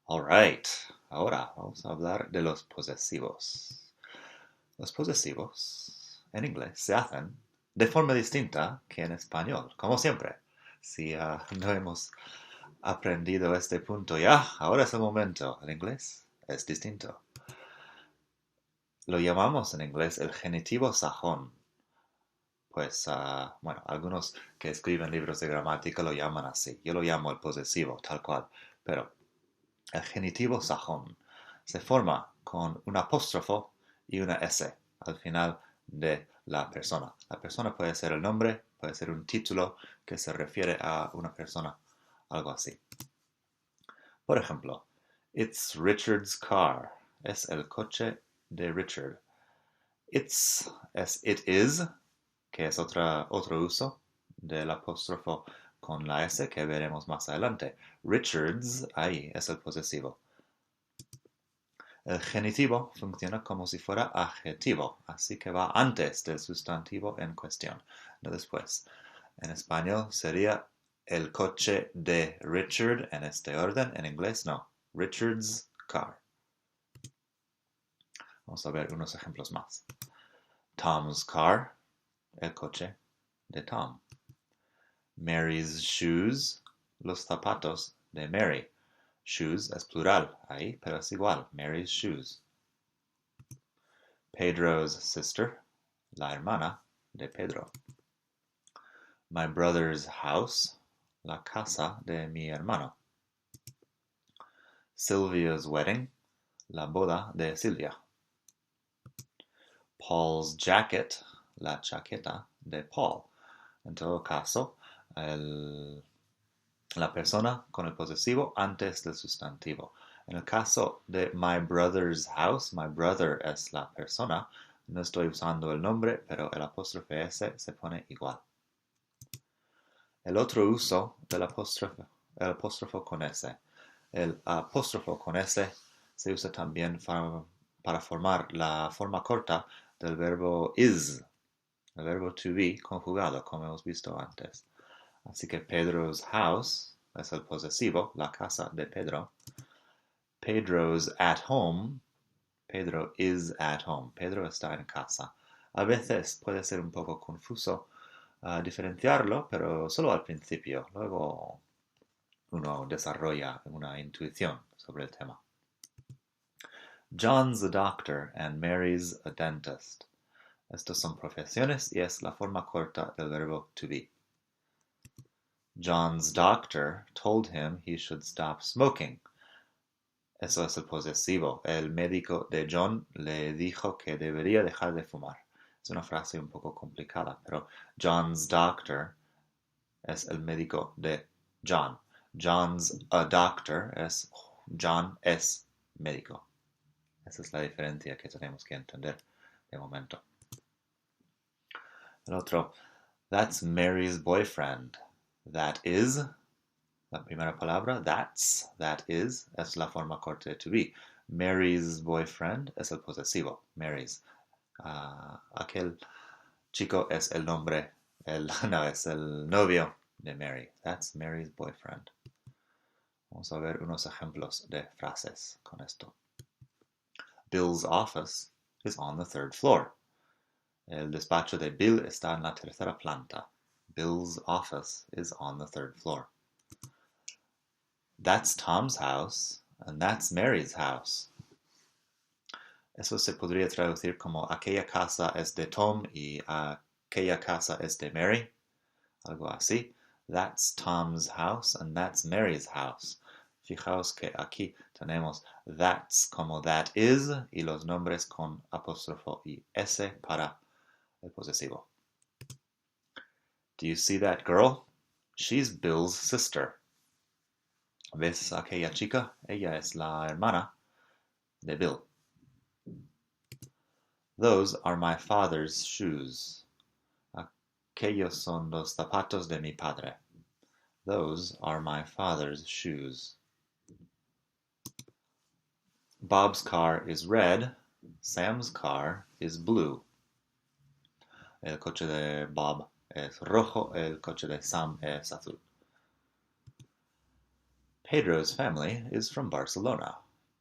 Alright, ahora vamos a hablar de los posesivos. Los posesivos en inglés se hacen de forma distinta que en español, como siempre. Si no hemos aprendido este punto ya, ahora es el momento. El inglés es distinto. Lo llamamos en inglés el genitivo sajón. Pues, bueno, algunos que escriben libros de gramática lo llaman así. Yo lo llamo el posesivo, tal cual. Pero el genitivo sajón se forma con un apóstrofo y una S al final de la persona. La persona puede ser el nombre, puede ser un título que se refiere a una persona, algo así. Por ejemplo, It's Richard's car. Es el coche de Richard. It's es it is, que es otro uso del apóstrofo con la S que veremos más adelante. Richard's, ahí es el posesivo. El genitivo funciona como si fuera adjetivo, así que va antes del sustantivo en cuestión, no después. En español sería el coche de Richard en este orden, en inglés no, Richard's car. Vamos a ver unos ejemplos más. Tom's car, el coche de Tom. Mary's shoes, los zapatos de Mary. Shoes es plural ahí, pero es igual, Mary's shoes. Pedro's sister, la hermana de Pedro. My brother's house, la casa de mi hermano. Sylvia's wedding, la boda de Silvia. Paul's jacket, la chaqueta de Paul. En todo caso, la persona con el posesivo antes del sustantivo. En el caso de my brother's house, my brother es la persona, no estoy usando el nombre, pero el apóstrofe S se pone igual. El otro uso del apóstrofo, el apóstrofo con S. El apóstrofo con S se usa también para formar la forma corta del verbo is, el verbo to be conjugado, como hemos visto antes. Así que Pedro's house es el posesivo, la casa de Pedro. Pedro's at home, Pedro is at home, Pedro está en casa. A veces puede ser un poco confuso diferenciarlo, pero solo al principio. Luego uno desarrolla una intuición sobre el tema. John's a doctor and Mary's a dentist. Estas son profesiones y es la forma corta del verbo to be. John's doctor told him he should stop smoking. Eso es el posesivo. El médico de John le dijo que debería dejar de fumar. Es una frase un poco complicada, pero John's doctor es el médico de John. John's a doctor es John es médico. Esa es la diferencia que tenemos que entender de momento. El otro, that's Mary's boyfriend. That is, la primera palabra, that is, es la forma corta de to be. Mary's boyfriend es el posesivo, Mary's. Aquel chico es el nombre, no, es el novio de Mary. That's Mary's boyfriend. Vamos a ver unos ejemplos de frases con esto. Bill's office is on the third floor. El despacho de Bill está en la tercera planta. Bill's office is on the third floor. That's Tom's house, and that's Mary's house. Eso se podría traducir como aquella casa es de Tom y aquella casa es de Mary. Algo así. That's Tom's house, and that's Mary's house. Fijaos que aquí tenemos that's como that is y los nombres con apóstrofo y S para el posesivo. Do you see that girl? She's Bill's sister. ¿Ves a aquella chica? Ella es la hermana de Bill. Those are my father's shoes. Aquellos son los zapatos de mi padre. Those are my father's shoes. Bob's car is red. Sam's car is blue. El coche de Bob es rojo. El coche de Sam es azul. Pedro's family is from Barcelona.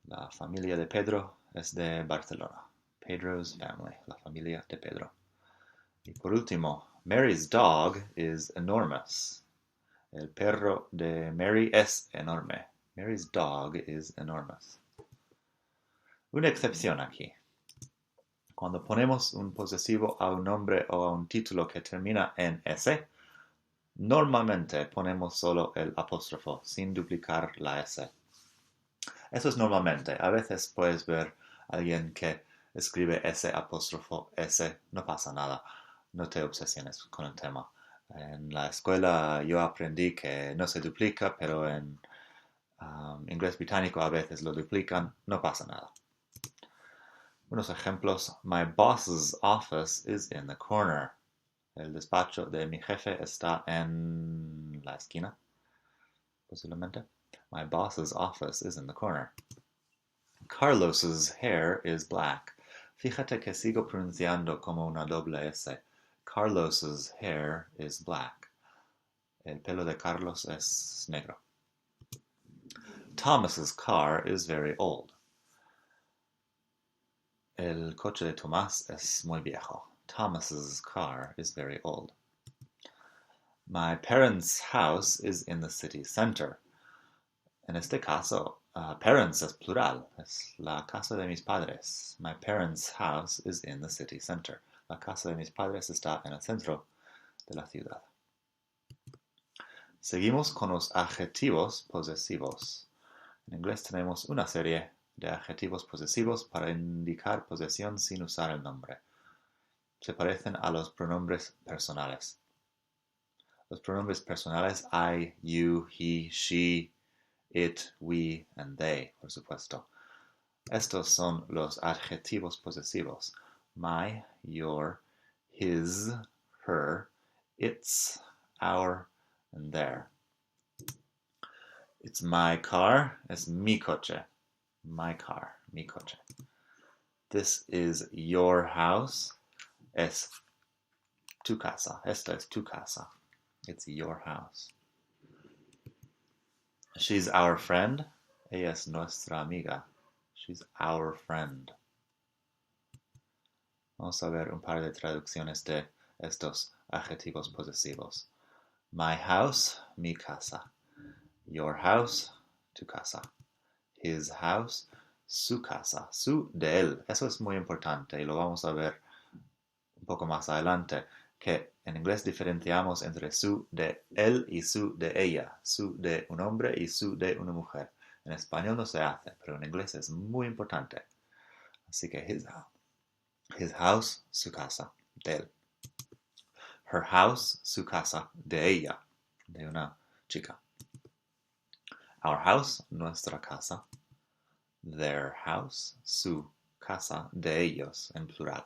La familia de Pedro es de Barcelona. Pedro's family, la familia de Pedro. Y por último, Mary's dog is enormous. El perro de Mary es enorme. Mary's dog is enormous. Una excepción aquí. Cuando ponemos un posesivo a un nombre o a un título que termina en S, normalmente ponemos solo el apóstrofo, sin duplicar la S. Eso es normalmente. A veces puedes ver a alguien que escribe S apóstrofo S, no pasa nada. No te obsesiones con el tema. En la escuela yo aprendí que no se duplica, pero en inglés británico a veces lo duplican, no pasa nada. Unos ejemplos. My boss's office is in the corner. El despacho de mi jefe está en la esquina, posiblemente. My boss's office is in the corner. Carlos's hair is black. Fíjate que sigo pronunciando como una doble S. Carlos's hair is black. El pelo de Carlos es negro. Thomas's car is very old. El coche de Tomás es muy viejo. Thomas's car is very old. My parents' house is in the city center. En este caso, parents es plural, es la casa de mis padres. My parents' house is in the city center. La casa de mis padres está en el centro de la ciudad. Seguimos con los adjetivos posesivos. En inglés tenemos una serie de adjetivos posesivos para indicar posesión sin usar el nombre. Se parecen a los pronombres personales. Los pronombres personales I, you, he, she, it, we, and they, por supuesto. Estos son los adjetivos posesivos. My, your, his, her, its, our, and their. It's my car, es mi coche. My car, mi coche. This is your house, es tu casa. Esta es tu casa. It's your house. She's our friend. Ella es nuestra amiga. She's our friend. Vamos a ver un par de traducciones de estos adjetivos posesivos. My house, mi casa. Your house, tu casa. His house, su casa. Su de él. Eso es muy importante y lo vamos a ver un poco más adelante, que en inglés diferenciamos entre su de él y su de ella. Su de un hombre y su de una mujer. En español no se hace, pero en inglés es muy importante. Así que his house, su casa, de él. Her house, su casa, de ella, de una chica. Our house, nuestra casa. Their house, su casa, de ellos, en plural.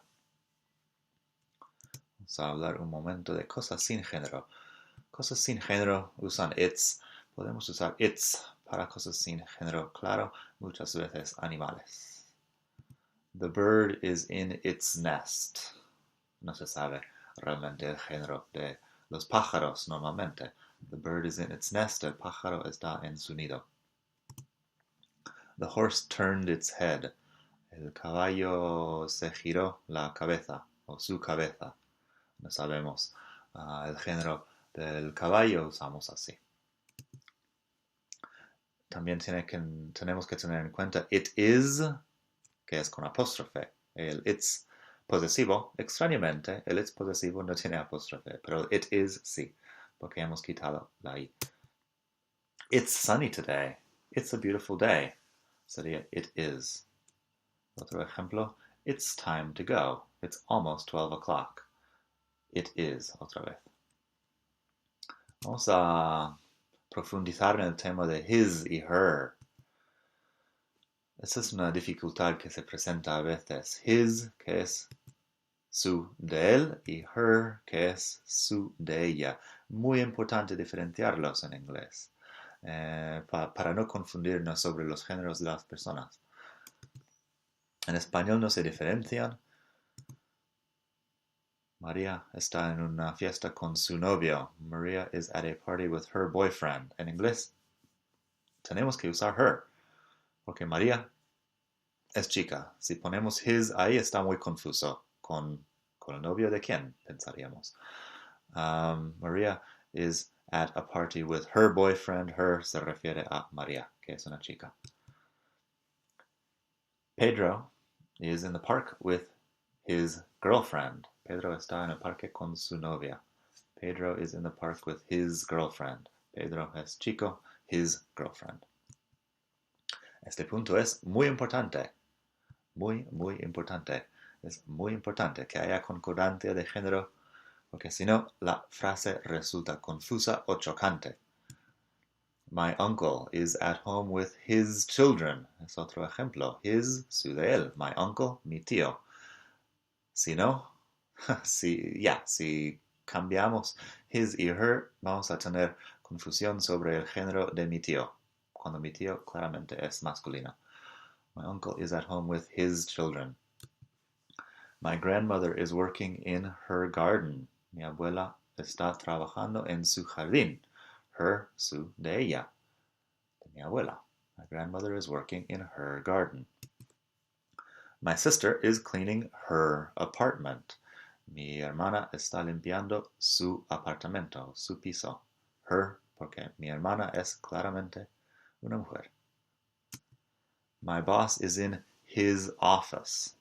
Vamos a hablar un momento de cosas sin género. Cosas sin género usan its. Podemos usar its para cosas sin género, claro, muchas veces animales. The bird is in its nest. No se sabe realmente el género de los pájaros normalmente. The bird is in its nest. El pájaro está en su nido. The horse turned its head. El caballo se giró la cabeza o su cabeza. No sabemos el género del caballo, usamos así. También tenemos que tener en cuenta it is, que es con apóstrofe. El it's posesivo, extrañamente, el it's posesivo no tiene apóstrofe, pero it is sí, porque hemos quitado la i. It's sunny today. It's a beautiful day. Sería it is. Otro ejemplo, it's time to go. It's almost 12 o'clock. It is, otra vez. Vamos a profundizar en el tema de his y her. Esa es una dificultad que se presenta a veces. His, que es su de él, y her, que es su de ella. Muy importante diferenciarlos en inglés, para no confundirnos sobre los géneros de las personas. En español no se diferencian. María está en una fiesta con su novio. Maria is at a party with her boyfriend. En inglés tenemos que usar her, porque María es chica. Si ponemos his ahí está muy confuso. ¿Con el novio de quién? Pensaríamos. Maria is at a party with her boyfriend. Her se refiere a María, que es una chica. Pedro is in the park with his girlfriend. Pedro está en el parque con su novia. Pedro is in the park with his girlfriend. Pedro es chico, his girlfriend. Este punto es muy importante. Muy, muy importante. Es muy importante que haya concordancia de género, porque si no, la frase resulta confusa o chocante. My uncle is at home with his children. Es otro ejemplo. His, su de él. My uncle, mi tío. Si no, si cambiamos his y her, vamos a tener confusión sobre el género de mi tío, cuando mi tío claramente es masculino. My uncle is at home with his children. My grandmother is working in her garden. Mi abuela está trabajando en su jardín. Her, su, de ella, de mi abuela. My grandmother is working in her garden. My sister is cleaning her apartment. Mi hermana está limpiando su apartamento, su piso. Her, porque mi hermana es claramente una mujer. My boss is in his office.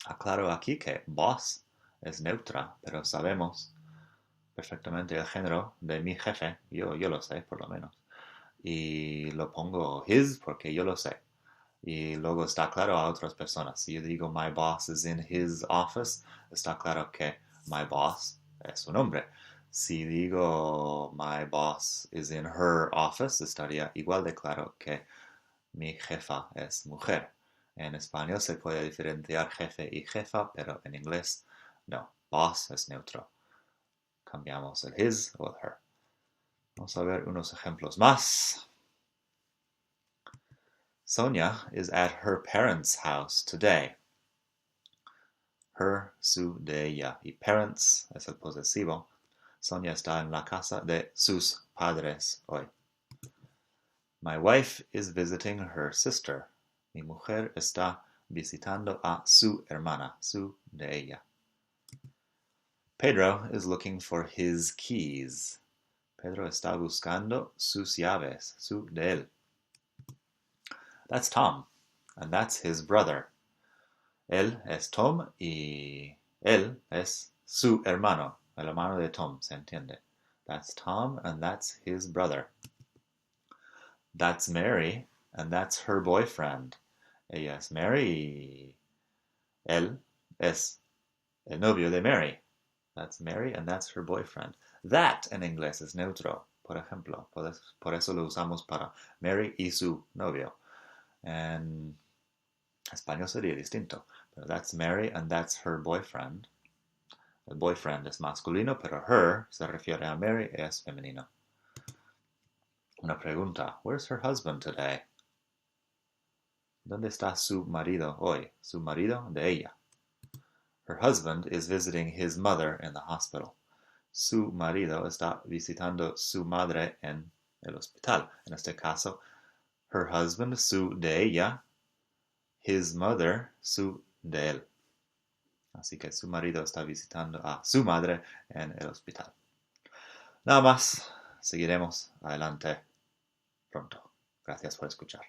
Aclaro aquí que boss es neutra, pero sabemos perfectamente el género de mi jefe. Yo lo sé, por lo menos. Y lo pongo his porque yo lo sé. Y luego está claro a otras personas. Si yo digo my boss is in his office, está claro que my boss es un hombre. Si digo my boss is in her office, estaría igual de claro que mi jefa es mujer. En español se puede diferenciar jefe y jefa, pero en inglés no. Boss es neutro. Cambiamos el his o el her. Vamos a ver unos ejemplos más. Sonia is at her parents' house today. Her, su, de ella. Y parents es el posesivo. Sonia está en la casa de sus padres hoy. My wife is visiting her sister. Mi mujer está visitando a su hermana, su, de ella. Pedro is looking for his keys. Pedro está buscando sus llaves, su, de él. That's Tom, and that's his brother. Él es Tom y él es su hermano, el hermano de Tom, ¿se entiende? That's Tom, and that's his brother. That's Mary, and that's her boyfriend. Ella es Mary y él es el novio de Mary. That's Mary, and that's her boyfriend. That en inglés es neutro, por ejemplo. Por eso lo usamos para Mary y su novio. En español sería distinto. Pero that's Mary and that's her boyfriend. El boyfriend es masculino, pero her se refiere a Mary y es femenino. Una pregunta. Where's her husband today? ¿Dónde está su marido hoy? Su marido de ella. Her husband is visiting his mother in the hospital. Su marido está visitando su madre en el hospital. En este caso, her husband, su de ella, his mother, su de él. Así que su marido está visitando a su madre en el hospital. Nada más, seguiremos adelante pronto. Gracias por escuchar.